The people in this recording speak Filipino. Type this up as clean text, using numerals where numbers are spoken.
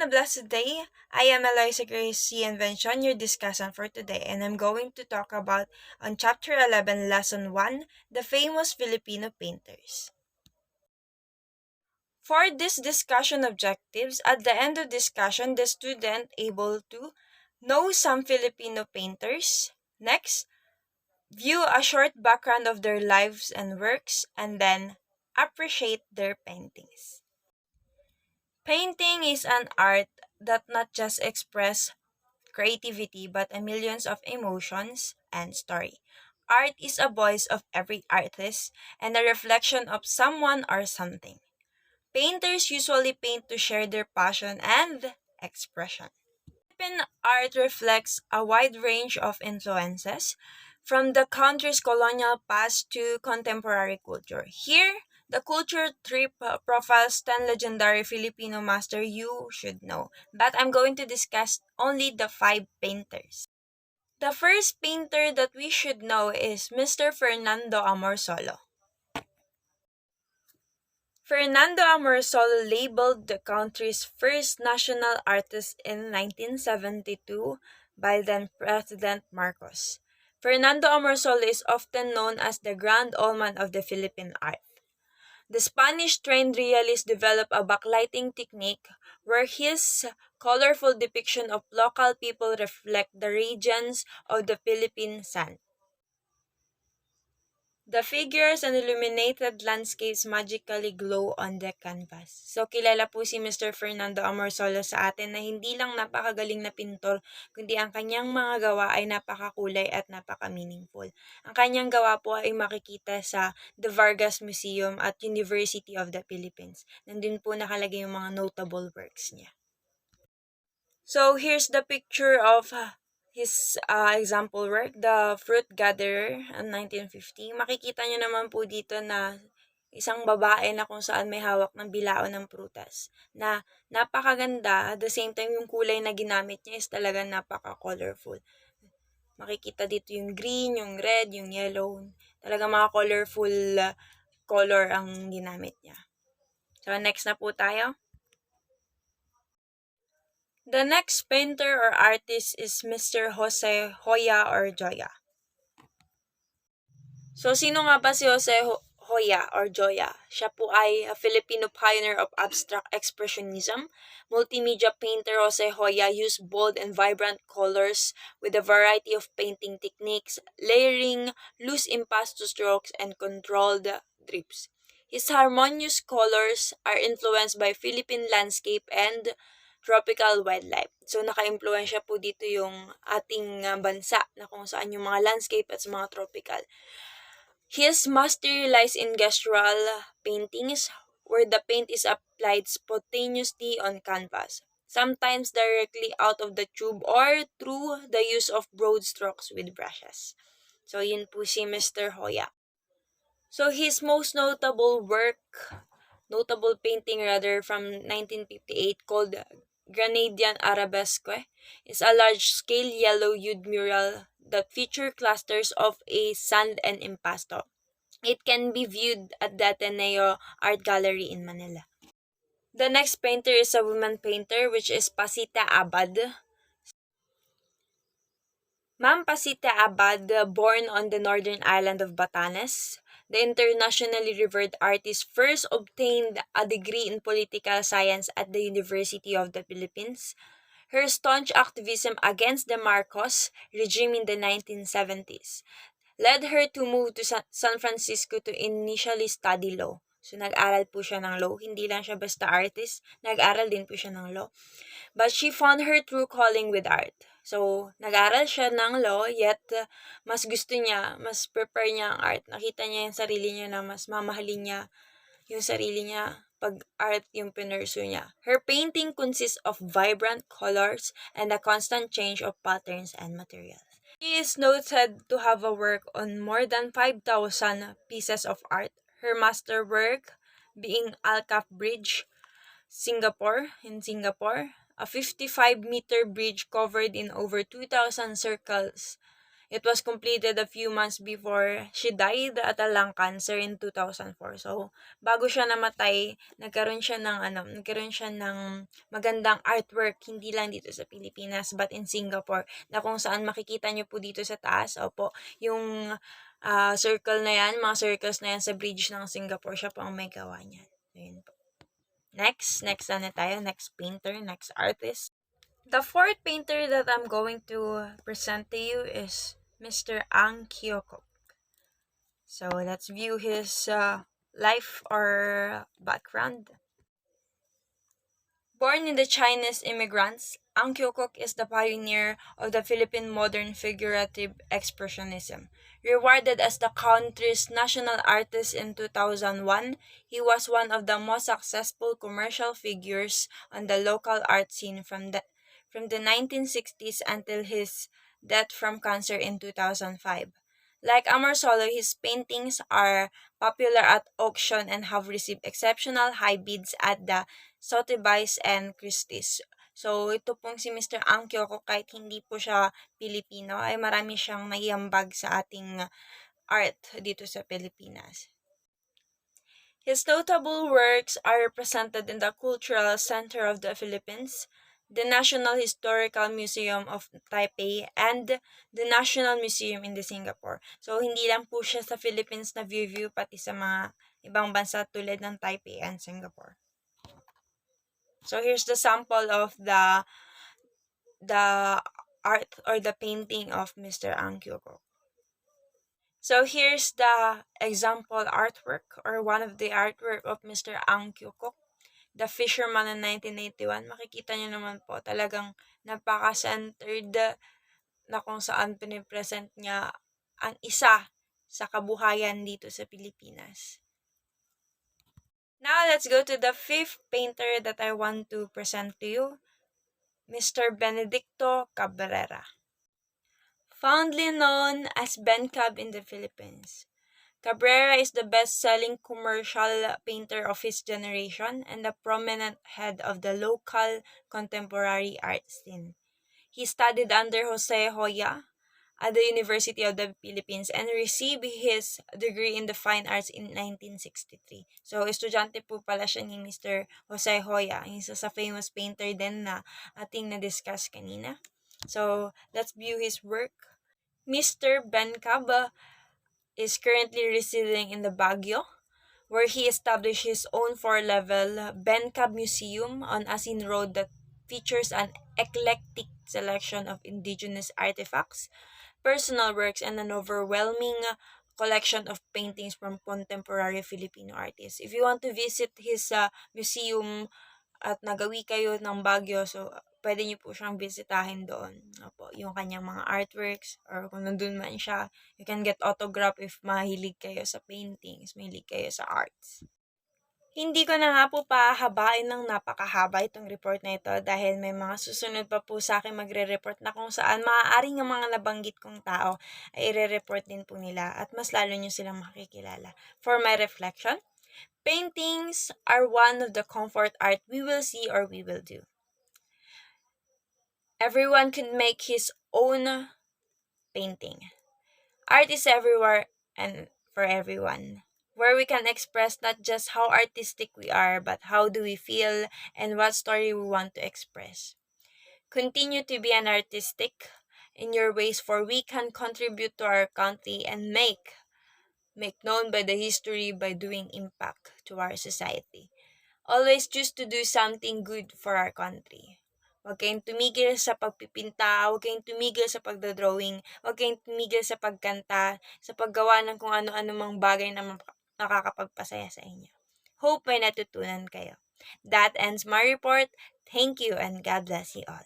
everyone, a blessed day. I am Eloisa Grace C. Invention, your discussant for today, and I'm going to talk about on Chapter 11, Lesson 1, the famous Filipino painters. For this discussion objectives, at the end of discussion, the student able to know some Filipino painters. Next, view a short background of their lives and works, and then appreciate their paintings. Painting is an art that not just express creativity but a millions of emotions and story. Art is a voice of every artist and a reflection of someone or something. Painters usually paint to share their passion and expression. Philippine art reflects a wide range of influences, from the country's colonial past to contemporary culture. Here, the culture trip profiles 10 legendary Filipino masters you should know, but I'm going to discuss only the 5 painters. The first painter that we should know is Mr. Fernando Amorsolo. Fernando Amorsolo labeled the country's first national artist in 1972 by then President Marcos. Fernando Amorsolo is often known as the Grand Old of the Philippine art. The Spanish-trained realist developed a backlighting technique where his colorful depiction of local people reflect the regions of the Philippine sun. The figures and illuminated landscapes magically glow on the canvas. So, kilala po si Mr. Fernando Amorsolo sa atin na hindi lang napakagaling na pintor, kundi ang kanyang mga gawa ay napakakulay at napaka-meaningful. Ang kanyang gawa po ay makikita sa The Vargas Museum at University of the Philippines. Nandun po nakalagay yung mga notable works niya. So, here's the picture of his example work, The Fruit Gatherer, 1950. Makikita nyo naman po dito na isang babae na kung saan may hawak ng bilao ng prutas na napakaganda. At the same time, yung kulay na ginamit niya is talaga napaka-colorful. Makikita dito yung green, yung red, yung yellow. Talaga mga colorful color ang ginamit niya. So, next na po tayo. The next painter or artist is Mr. Jose Hoya or Joya. So, sino nga ba si Hoya or Joya? Siya po ay a Filipino pioneer of abstract expressionism. Multimedia painter Jose Hoya used bold and vibrant colors with a variety of painting techniques, layering, loose impasto strokes, and controlled drips. His harmonious colors are influenced by Philippine landscape and tropical wildlife. So, naka-impluensya po dito yung ating bansa na kung saan yung mga landscape at mga tropical. His mastery lies in gestural paintings where the paint is applied spontaneously on canvas, sometimes directly out of the tube or through the use of broad strokes with brushes. So, yun po si Mr. Hoya. So, his most notable painting from 1958 called Grenadian Arabesque is a large-scale yellow-hued mural that feature clusters of a sand and impasto. It can be viewed at the Ateneo Art Gallery in Manila. The next painter is a woman painter, which is Pasita Abad. Ma'am Pasita Abad, born on the northern island of Batanes, the internationally revered artist first obtained a degree in political science at the University of the Philippines. Her staunch activism against the Marcos regime in the 1970s led her to move to San Francisco to initially study law. So, nag-aral po siya ng law. Hindi lang siya basta artist, nag-aral din po siya ng law. But she found her true calling with art. So, nag-aral siya ng law, yet mas gusto niya, mas prefer niya ang art. Nakita niya yung sarili niya na mas mamahalin niya yung sarili niya pag art yung pinursu niya. Her painting consists of vibrant colors and a constant change of patterns and materials. She is noted to have a work on more than 5,000 pieces of art. Her masterwork being Alcaf Bridge, in Singapore, a 55-meter bridge covered in over 2,000 circles It was completed a few months before she died at a lung cancer in 2004. So, bago siya namatay, nagkaroon siya ng magandang artwork, hindi lang dito sa Pilipinas, but in Singapore, na kung saan makikita niyo po dito sa taas, opo, yung circle na yan, mga circles na yan sa bridge ng Singapore, siya po ang may gawa niyan. Ayun po. Next painter, next artist. The fourth painter that I'm going to present to you is Mr. Ang Kyokok. So let's view his life or background. Born in the Chinese immigrants, Ang Kyokok is the pioneer of the Philippine modern figurative expressionism. Rewarded as the country's national artist in 2001, he was one of the most successful commercial figures on the local art scene from the 1960s until his death from cancer in 2005. Like Amor Solo, his paintings are popular at auction and have received exceptional high bids at the Sotheby's and Christie's. So, ito pong si Mr. Ang Kyokok, kahit hindi po siya Pilipino, ay marami siyang naiambag sa ating art dito sa Pilipinas. His notable works are represented in the Cultural Center of the Philippines, the National Historical Museum of Taipei, and the National Museum in the Singapore. So, hindi lang po siya sa Philippines na view, pati sa mga ibang bansa tulad ng Taipei and Singapore. So, here's the sample of the art or the painting of Mr. Ang Kyokok. So, here's the example artwork or one of the artwork of Mr. Ang Kyokok, The Fisherman in 1981. Makikita nyo naman po, talagang napaka-centered na kung saan pinipresent niya ang isa sa kabuhayan dito sa Pilipinas. Now, let's go to the fifth painter that I want to present to you, Mr. Benedicto Cabrera. Fondly known as Ben Cab in the Philippines, Cabrera is the best-selling commercial painter of his generation and a prominent head of the local contemporary art scene. He studied under Jose Hoya at the University of the Philippines and received his degree in the fine arts in 1963. So, estudyante po pala siya ni Mr. Jose Hoya, isa sa famous painter din na ating na-discuss kanina. So, let's view his work. Mr. Ben Cab is currently residing in the Baguio, where he established his own 4-level Ben Cab Museum on Asin Road that features an eclectic selection of indigenous artifacts, personal works, and an overwhelming collection of paintings from contemporary Filipino artists. If you want to visit his museum at nagawi kayo ng Baguio, so pwede niyo po siyang bisitahin doon. Opo, yung kanyang mga artworks, or kung nandun man siya, you can get autograph if mahilig kayo sa paintings, mahilig kayo sa arts. Hindi ko na nga po pahabain ng napakahaba itong report na ito dahil may mga susunod pa po sa akin magre-report na kung saan maaaring ang mga nabanggit kong tao ay i-report din po nila at mas lalo nyo silang makikilala. For my reflection, paintings are one of the comfort art we will see or we will do. Everyone can make his own painting. Art is everywhere and for everyone, where we can express not just how artistic we are, but how do we feel and what story we want to express. Continue to be an artistic in your ways, for we can contribute to our country and make known by the history by doing impact to our society. Always choose to do something good for our country. Huwag kayong tumigil sa pagpipinta, huwag kayong tumigil sa pagdodrawing, huwag kayong tumigil sa pagkanta, sa paggawa ng kung ano-ano mang bagay na nakakapagpasaya sa inyo. Hope may natutunan kayo. That ends my report. Thank you and God bless you all.